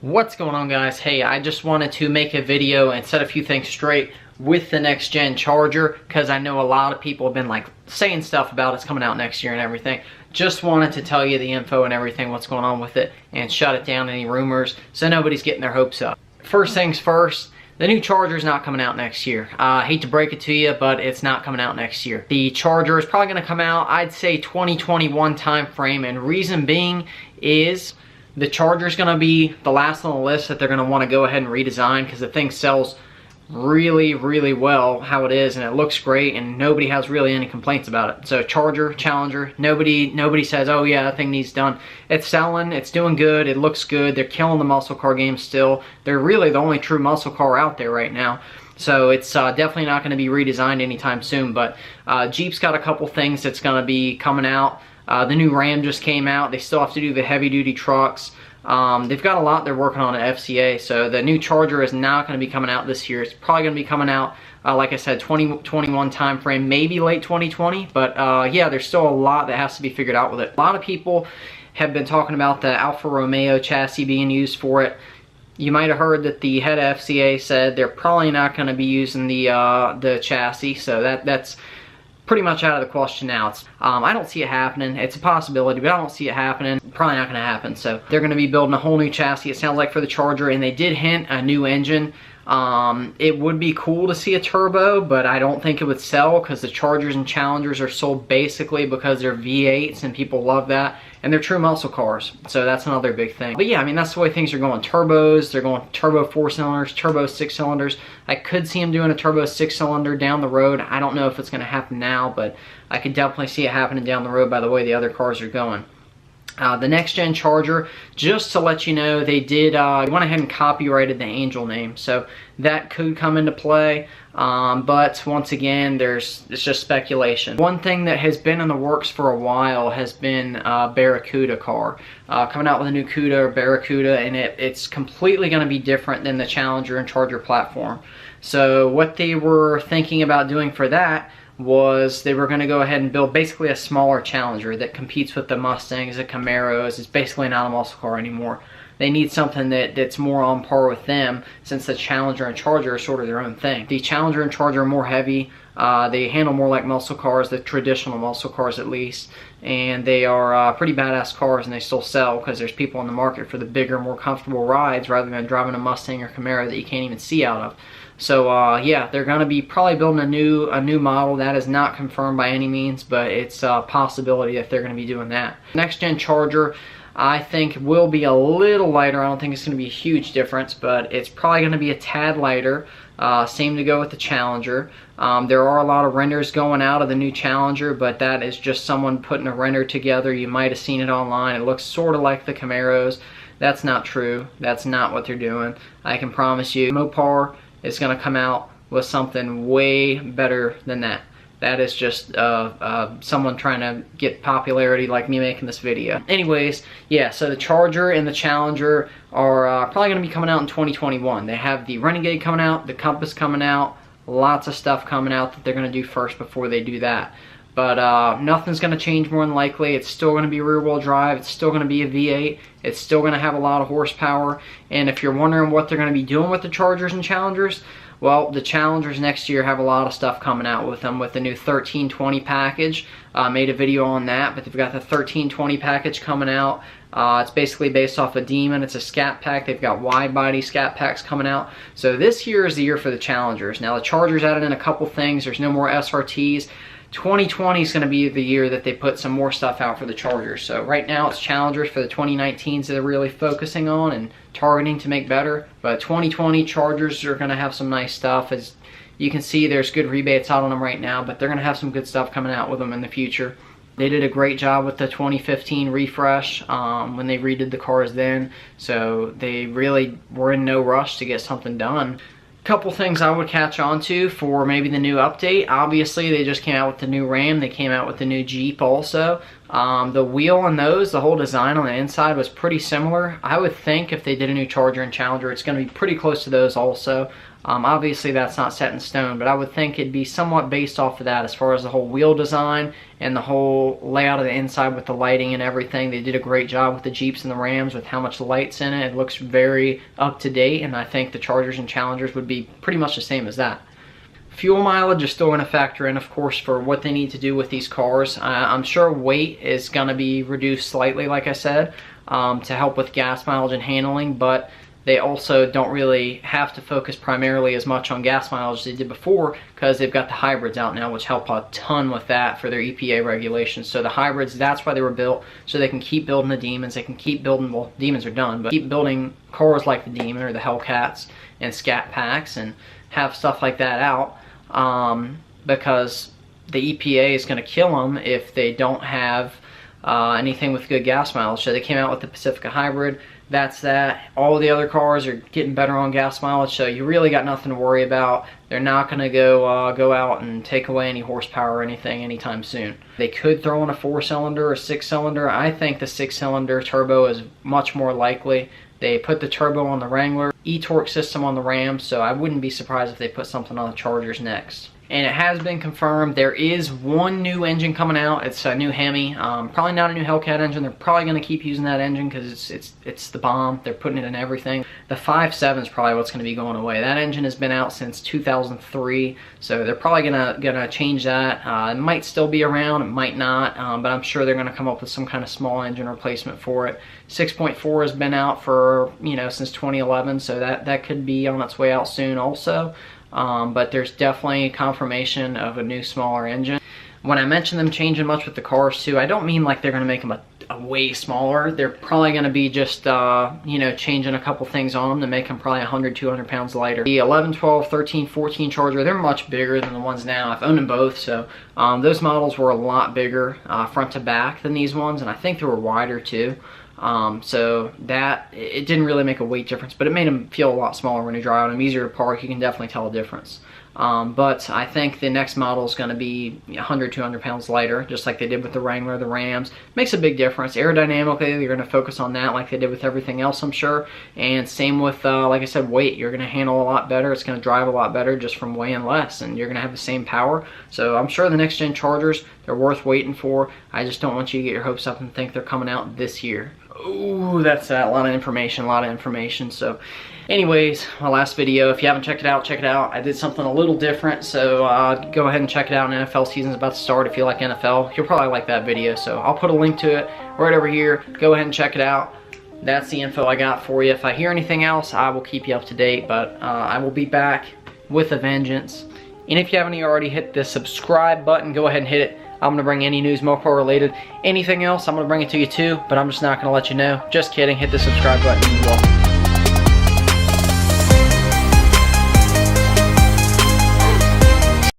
What's going on, guys? Hey, I just wanted to make a video and set a few things straight with the next gen charger, because I know a lot of people have been like saying stuff about it's coming out next year and everything. Just wanted to tell you the info and everything, what's going on with it, and shut it down, any rumors, so nobody's getting their hopes up. First things first, the new charger is not coming out next year. I hate to break it to you, but it's not coming out next year. The charger is probably going to come out, I'd say 2021 time frame, and reason being is the charger is going to be the last on the list that they're going to want to go ahead and redesign, because the thing sells really well how it is, and it looks great, and nobody has really any complaints about it. So charger, challenger, nobody says, oh yeah, that thing needs done. It's selling, it's doing good, it looks good, they're killing the muscle car game still. They're really the only true muscle car out there right now. So it's definitely not going to be redesigned anytime soon, but Jeep's got a couple things that's going to be coming out. The new Ram just came out. They still have to do the heavy duty trucks. They've got a lot they're working on at FCA, so the new charger is not going to be coming out this year. It's probably going to be coming out, like I said, 2021 time frame, maybe late 2020, but yeah, there's still a lot that has to be figured out with it. A lot of people have been talking about the Alfa Romeo chassis being used for it. You might have heard that the head of FCA said they're probably not going to be using the chassis, so that's pretty much out of the question now. I don't see it happening. It's a possibility, but I don't see it happening. Probably not going to happen. So they're going to be building a whole new chassis, it sounds like, for the Charger, and they did hint a new engine. It would be cool to see a turbo, but I don't think it would sell, because the Chargers and Challengers are sold basically because they're V8s and people love that, and they're true muscle cars, so that's another big thing. But yeah, I mean, that's the way things are going. Turbos, they're going turbo 4-cylinders, turbo 6-cylinders. I could see them doing a turbo 6-cylinder down the road. I don't know if it's going to happen now, but I could definitely see it happening down the road by the way the other cars are going. The next gen Charger, just to let you know, they went ahead and copyrighted the Angel name, so that could come into play, but once again, it's just speculation. One thing that has been in the works for a while has been Barracuda car, coming out with a new Barracuda, and it's completely going to be different than the Challenger and Charger platform. So what they were thinking about doing for that was they were going to go ahead and build basically a smaller Challenger that competes with the Mustangs, the Camaros. It's basically not a muscle car anymore. They need something that's more on par with them, since the Challenger and Charger are sort of their own thing. The Challenger and Charger are more heavy. They handle more like muscle cars, the traditional muscle cars at least, and they are pretty badass cars, and they still sell because there's people in the market for the bigger, more comfortable rides rather than driving a Mustang or Camaro that you can't even see out of. So yeah, they're going to be probably building a new model. That is not confirmed by any means, but it's a possibility that they're going to be doing that. Next gen Charger, I think, will be a little lighter. I don't think it's going to be a huge difference, but it's probably going to be a tad lighter. Same to go with the Challenger. There are a lot of renders going out of the new Challenger, but that is just someone putting a render together. You might have seen it online. It looks sort of like the Camaros. That's not true. That's not what they're doing. I can promise you, Mopar is going to come out with something way better than that. That is just someone trying to get popularity like me making this video. Anyways, yeah, so the Charger and the Challenger are probably going to be coming out in 2021. They have the Renegade coming out, the Compass coming out, lots of stuff coming out that they're going to do first before they do that. But nothing's going to change more than likely. It's still going to be rear-wheel drive. It's still going to be a V8. It's still going to have a lot of horsepower. And if you're wondering what they're going to be doing with the Chargers and Challengers, well, the Challengers next year have a lot of stuff coming out with them, with the new 1320 package. Made a video on that, but they've got the 1320 package coming out. It's basically based off a Demon. It's a scat pack. They've got wide body scat packs coming out. So this year is the year for the Challengers. Now the Chargers added in a couple things. There's no more SRTs. 2020 is going to be the year that they put some more stuff out for the Chargers. So right now it's Challengers for the 2019s that they're really focusing on and targeting to make better. But 2020 Chargers are going to have some nice stuff. As you can see, there's good rebates out on them right now, but they're going to have some good stuff coming out with them in the future. They did a great job with the 2015 refresh when they redid the cars then. So they really were in no rush to get something done. Couple things I would catch on to for maybe the new update. Obviously, they just came out with the new Ram. They came out with the new Jeep also. The wheel on those, the whole design on the inside was pretty similar. I would think if they did a new Charger and Challenger, it's going to be pretty close to those also. Obviously that's not set in stone, but I would think it'd be somewhat based off of that as far as the whole wheel design and the whole layout of the inside with the lighting and everything. They did a great job with the Jeeps and the Rams with how much light's in it. It looks very up to date, and I think the Chargers and Challengers would be pretty much the same as that. Fuel mileage is still going to factor in, of course, for what they need to do with these cars. I'm sure weight is going to be reduced slightly, like I said, to help with gas mileage and handling, but they also don't really have to focus primarily as much on gas mileage as they did before, because they've got the hybrids out now, which help a ton with that for their EPA regulations. So the hybrids, that's why they were built, so they can keep building the Demons. They can keep building, well, Demons are done, but keep building cars like the Demon or the Hellcats and Scat Packs and have stuff like that out. Because the EPA is going to kill them if they don't have anything with good gas mileage. So they came out with the Pacifica Hybrid. That's that. All the other cars are getting better on gas mileage, so you really got nothing to worry about. They're not going to go out and take away any horsepower or anything anytime soon. They could throw in a 4-cylinder or 6-cylinder. I think the 6-cylinder turbo is much more likely. They put the turbo on the Wrangler, e-torque system on the Ram, so I wouldn't be surprised if they put something on the Chargers next. And it has been confirmed there is one new engine coming out. It's a new Hemi. Probably not a new Hellcat engine. They're probably going to keep using that engine because it's the bomb. They're putting it in everything. The 5.7 is probably what's going to be going away. That engine has been out since 2003, so they're probably gonna change that. It might still be around, it might not, but I'm sure they're going to come up with some kind of small engine replacement for it. 6.4 has been out for, you know, since 2011, so that could be on its way out soon also. But there's definitely confirmation of a new smaller engine. When I mention them changing much with the cars too, I don't mean like they're going to make them a way smaller. They're probably going to be just, you know, changing a couple things on them to make them probably 100, 200 pounds lighter. The 11, 12, 13, 14 Charger, they're much bigger than the ones now. I've owned them both, so those models were a lot bigger front to back than these ones, and I think they were wider too. So that, it didn't really make a weight difference, but it made them feel a lot smaller when you drive them, easier to park. You can definitely tell a difference. But I think the next model is going to be 100, 200 pounds lighter, just like they did with the Wrangler, the Rams. Makes a big difference. Aerodynamically, they're going to focus on that like they did with everything else, I'm sure. And same with, like I said, weight. You're going to handle a lot better. It's going to drive a lot better just from weighing less, and you're going to have the same power. So I'm sure the next gen Chargers, they're worth waiting for. I just don't want you to get your hopes up and think they're coming out this year. Ooh, that's a lot of information, So anyways, my last video, if you haven't checked it out, check it out. I did something a little different, so go ahead and check it out. NFL season's about to start. If you like NFL, you'll probably like that video, so I'll put a link to it right over here. Go ahead and check it out. That's the info I got for you. If I hear anything else, I will keep you up to date, but I will be back with a vengeance. And if you haven't already hit the subscribe button, go ahead and hit it. I'm going to bring any news, Motor related. Anything else, I'm going to bring it to you too, but I'm just not going to let you know. Just kidding. Hit the subscribe button.